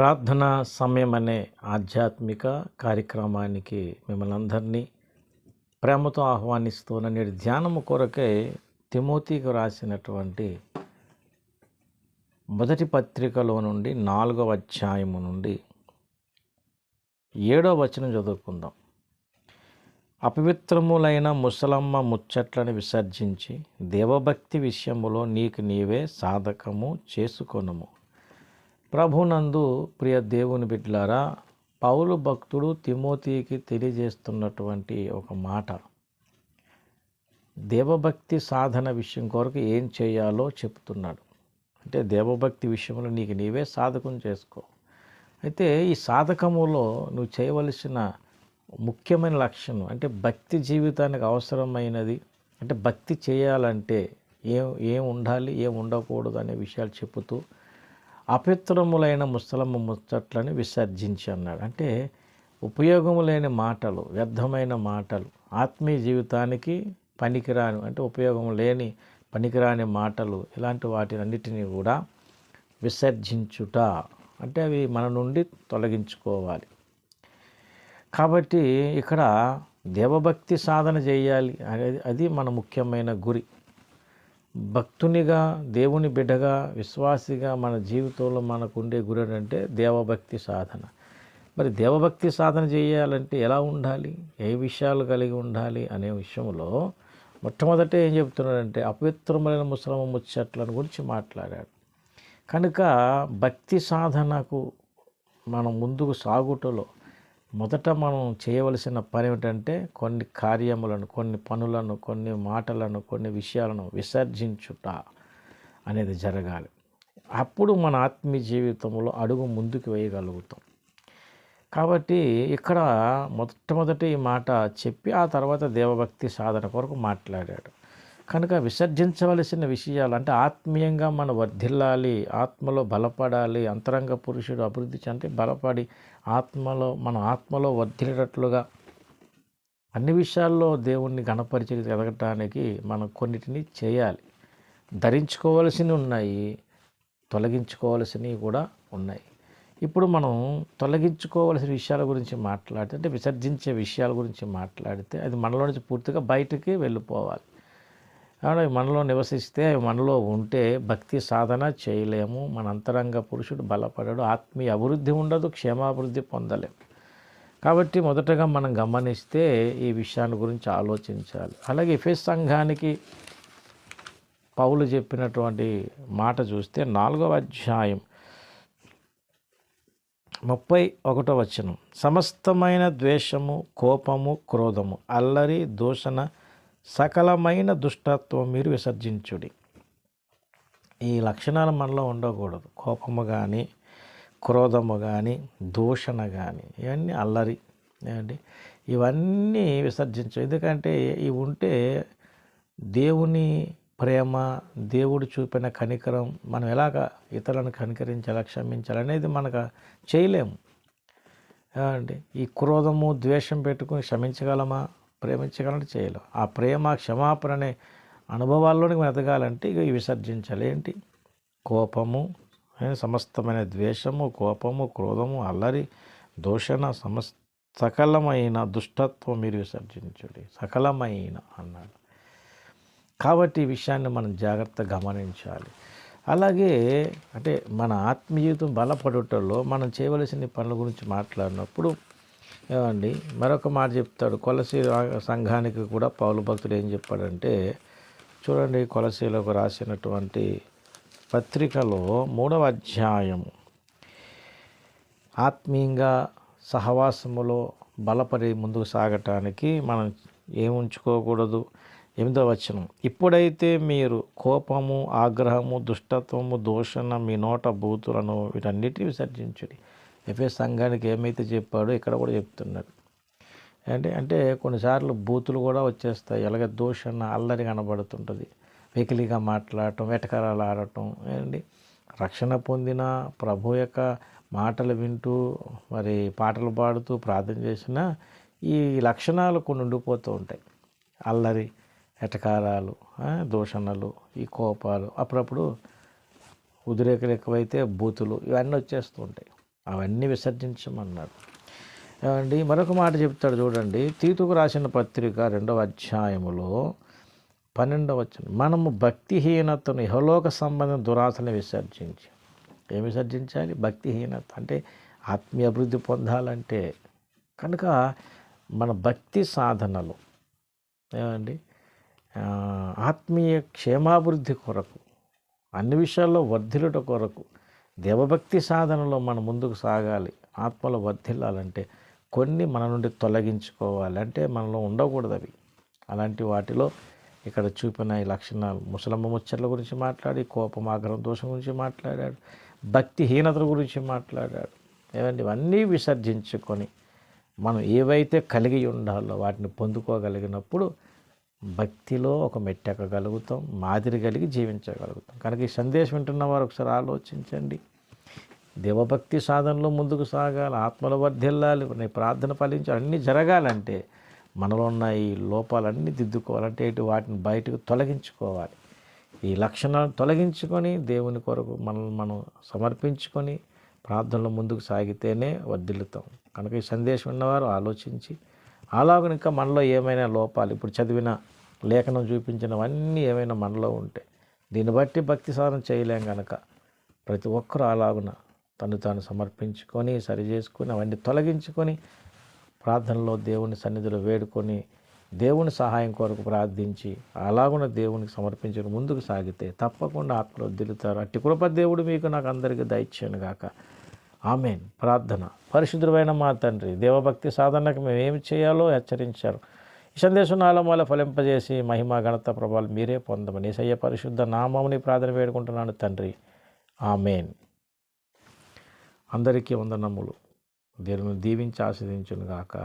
ప్రార్థనా సమయం అనే ఆధ్యాత్మిక కార్యక్రమానికి మిమ్మల్ని అందరినీ ప్రేమతో ఆహ్వానిస్తున్న నేటి ధ్యానము కొరకై తిమోతికి రాసినటువంటి మొదటి పత్రికలో నుండి 4వ అధ్యాయము నుండి 7వ వచనం చదువుకుందాం. అపవిత్రములైన ముసలమ్మ ముచ్చట్లను విసర్జించి దేవభక్తి విషయములో నీకు నీవే సాధకము చేసుకొనుము. ప్రభునందు ప్రియ దేవుని బిడ్డలారా, పౌలు భక్తుడు తిమోతికి తెలియజేస్తున్నటువంటి ఒక మాట, దేవభక్తి సాధన విషయం కొరకు ఏం చేయాలో చెప్తున్నాడు. అంటే దేవభక్తి విషయంలో నీకు నీవే సాధకం చేసుకో. అయితే ఈ సాధకములో నువ్వు చేయవలసిన ముఖ్యమైన లక్షణం అంటే భక్తి జీవితానికి అవసరమైనది, అంటే భక్తి చేయాలంటే ఏం ఉండాలి, ఏం ఉండకూడదు అనే విషయాలు చెబుతూ అపవిత్రములైన ముసలమ్మ ముచ్చట్లను విసర్జించి అన్నాడు. అంటే ఉపయోగము లేని మాటలు, వ్యర్థమైన మాటలు, ఆత్మీయ జీవితానికి పనికిరాని అంటే ఉపయోగం లేని పనికిరాని మాటలు, ఇలాంటి వాటినన్నిటినీ కూడా విసర్జించుట అంటే అవి మన నుండి తొలగించుకోవాలి. కాబట్టి ఇక్కడ దేవభక్తి సాధన చేయాలి అది మన ముఖ్యమైన గురి. భక్తునిగా, దేవుని బిడ్డగా, విశ్వాసిగా మన జీవితంలో మనకు ఉండే గురి అంటే దేవభక్తి సాధన. మరి దేవభక్తి సాధన చేయాలంటే ఎలా ఉండాలి, ఏ విషయాలు కలిగి ఉండాలి అనే విషయంలో మొట్టమొదట ఏం చెప్తున్నాడంటే అపవిత్రమైన ముసలమ్మ ముచ్చట్లను గురించి మాట్లాడాడు. కనుక భక్తి సాధనకు మనం ముందుకు సాగుటలో మొదట మనం చేయవలసిన పని ఏమిటంటే కొన్ని కార్యములను, కొన్ని పనులను, కొన్ని మాటలను, కొన్ని విషయాలను విసర్జించుట అనేది జరగాలి. అప్పుడు మన ఆత్మీయ జీవితంలో అడుగు ముందుకు వేయగలుగుతాం. కాబట్టి ఇక్కడ మొట్టమొదటి ఈ మాట చెప్పి ఆ తర్వాత దేవభక్తి సాధన కొరకు మాట్లాడాడు. కనుక విసర్జించవలసిన విషయాలు అంటే ఆత్మీయంగా మనం వర్ధిల్లాలి, ఆత్మలో బలపడాలి, అంతరంగ పురుషుడు అభివృద్ధి అంటే బలపడి ఆత్మలో వర్ధిల్లేటట్లుగా అన్ని విషయాల్లో దేవుణ్ణి గణపరిచి ఎదగటానికి మనం కొన్నిటిని చేయాలి. ధరించుకోవలసినవి ఉన్నాయి, తొలగించుకోవలసినవి కూడా ఉన్నాయి. ఇప్పుడు మనం తొలగించుకోవలసిన విషయాల గురించి మాట్లాడితే, అంటే విసర్జించే విషయాల గురించి మాట్లాడితే అది మనలో నుంచి పూర్తిగా బయటికి వెళ్ళిపోవాలి. మనలో నివసిస్తే, మనలో ఉంటే భక్తి సాధన చేయలేము, మన అంతరంగ పురుషుడు బలపడడు, ఆత్మీయ అభివృద్ధి ఉండదు, క్షేమాభివృద్ధి పొందలేము. కాబట్టి మొదటగా మనం గమనిస్తే ఈ విషయాన్ని గురించి ఆలోచించాలి. అలాగే ఎఫెసు సంఘానికి పౌలు చెప్పినటువంటి మాట చూస్తే 4వ అధ్యాయం 31వ వచనం, సమస్తమైన ద్వేషము, కోపము, క్రోధము, అల్లరి, దూషణ, సకలమైన దుష్టత్వం మీరు విసర్జించుడి. ఈ లక్షణాలు మనలో ఉండకూడదు. కోపము కానీ, క్రోధము కానీ, దూషణ కానీ, ఇవన్నీ అల్లరి ఏమండి, ఇవన్నీ విసర్జించు. ఎందుకంటే ఇవి ఉంటే దేవుని ప్రేమ, దేవుడు చూపిన కనికరం, మనం ఎలాగ ఇతరులను కనికరించాలి, క్షమించాలి అనేది మనకు చేయలేము. ఏమండి, ఈ క్రోధము, ద్వేషం పెట్టుకుని క్షమించగలమా, ప్రేమించగలంటే చేయలేం. ఆ ప్రేమ, క్షమాపణ అనే అనుభవాల్లోనికి ఎదగాలంటే ఇక విసర్జించాలి. ఏంటి? కోపము, సమస్తమైన ద్వేషము, కోపము, క్రోధము, అల్లరి, దూషణ, సకలమైన దుష్టత్వం మీరు విసర్జించుడి. సకలమైన అన్నాడు. కాబట్టి ఈ విషయాన్ని మనం జాగ్రత్తగా గమనించాలి. అలాగే అంటే మన ఆత్మీయ జీవితం బలపడుటలో మనం చేయవలసిన పనుల గురించి మాట్లాడినప్పుడు ఏమండి మరొక మాట చెప్తాడు. కొలసీ సంఘానికి కూడా పౌలు భక్తుడు ఏం చెప్పాడంటే, చూడండి, కొలసీలకు రాసినటువంటి పత్రికలో 3వ అధ్యాయము ఆత్మీయంగా సహవాసములో బలపడి ముందుకు సాగటానికి మనం ఏముంచుకోకూడదు. 8వ వచనం, ఇప్పుడైతే మీరు కోపము, ఆగ్రహము, దుష్టత్వము, దూషణ, మీ నోట బూతులను వీటన్నిటిని విసర్జించుడి. ఎఫెసు సంఘానికి ఏమైతే చెప్పాడో ఇక్కడ కూడా చెప్తున్నాడు. అంటే కొన్నిసార్లు బూతులు కూడా వచ్చేస్తాయి. అలాగే దూషణ, అల్లరి కనబడుతుంటుంది. వెకిలిగా మాట్లాడటం, వెటకరాలు ఆడటం. ఏంటి, రక్షణ పొందిన ప్రభు యొక్క మాటలు వింటూ మరి పాటలు పాడుతూ ప్రార్థన చేసినా ఈ లక్షణాలు కొన్ని ఉండిపోతూ ఉంటాయి. అల్లరి, ఎటకారాలు, దూషణలు, ఈ కోపాలు, అప్పుడప్పుడు ఉద్రేకలు ఎక్కువైతే బూతులు, ఇవన్నీ వచ్చేస్తూ ఉంటాయి. అవన్నీ విసర్జించమన్నాడు. ఏమండి మరొక మాట చెప్తాడు చూడండి, తీతుకు రాసిన పత్రిక 2వ అధ్యాయములో 12వ వచనం, మనము భక్తిహీనతను ఇహలోక సంబంధం దురాశని విసర్జించి, ఏం విసర్జించాలి? భక్తిహీనత అంటే ఆత్మీయ అభివృద్ధి పొందాలంటే కనుక మన భక్తి సాధనలు ఏమండి ఆత్మీయ క్షేమాభివృద్ధి కొరకు, అన్ని విషయాల్లో వర్ధిల్లుట కొరకు, దేవభక్తి సాధనలో మనం ముందుకు సాగాలి, ఆత్మలో వర్ధిల్లాలంటే కొన్ని మన నుండి తొలగించుకోవాలి. అంటే మనలో ఉండకూడదు అవి. అలాంటి వాటిలో ఇక్కడ చూపిన ఈ లక్షణాలు, ముసలమ్మ ముచ్చట్ల గురించి మాట్లాడి, కోపం ఆగ్రహం దోషం గురించి మాట్లాడాడు, భక్తిహీనతల గురించి మాట్లాడాడు. ఏమండి ఇవన్నీ విసర్జించుకొని మనం ఏవైతే కలిగి ఉండాలో వాటిని పొందుకోగలిగినప్పుడు భక్తిలో ఒక మెట్టెక్కగలుగుతాం, మాదిరి కలిగి జీవించగలుగుతాం. కనుక ఈ సందేశం వింటున్న వారు ఒకసారి ఆలోచించండి. దేవభక్తి సాధనలో ముందుకు సాగాలి, ఆత్మల వర్ధిల్లాలి, ప్రార్థన ఫలించాలి, అన్నీ జరగాలంటే మనలో ఉన్న ఈ లోపాలన్నీ దిద్దుకోవాలంటే వాటిని బయటకు తొలగించుకోవాలి. ఈ లక్షణాలను తొలగించుకొని దేవుని కొరకు మనల్ని మనం సమర్పించుకొని ప్రార్థనలో ముందుకు సాగితేనే వర్ధిల్లుతాం. కనుక ఈ సందేశం ఉన్నవారు ఆలోచించి అలాగని ఇంకా మనలో ఏమైనా లోపాలు, ఇప్పుడు చదివిన లేఖనం చూపించినవన్నీ ఏమైనా మనలో ఉంటే దీన్ని బట్టి భక్తి సాధన చేయలేం కనుక ప్రతి ఒక్కరూ అలాగున తను తాను సమర్పించుకొని సరి చేసుకొని అవన్నీ తొలగించుకొని ప్రార్థనలో దేవుని సన్నిధిలో వేడుకొని దేవుని సహాయం కొరకు ప్రార్థించి అలాగున దేవునికి సమర్పించుకొని ముందుకు సాగితే తప్పకుండా ఆత్మలో దిలుతారు. అట్టి కృప దేవుడు మీకు నాకు అందరికీ దయచేయను గాక. ఆమేన్. ప్రార్థన. పరిశుద్ధుడైన మా తండ్రి, దేవభక్తి సాధనకు మేము ఏమి చేయాలో హెచ్చరించారు. ఈ సందేశం నాలో మూల ఫలింపజేసి మహిమ ఘనత ప్రభావాలు మీరే పొందమని యేసయ్య పరిశుద్ధ నామముని ప్రార్థన వేడుకుంటున్నాను తండ్రి. ఆమేన్. అందరికీ వందనములు. దేవుని దీవించి ఆశీర్వదించును గాక.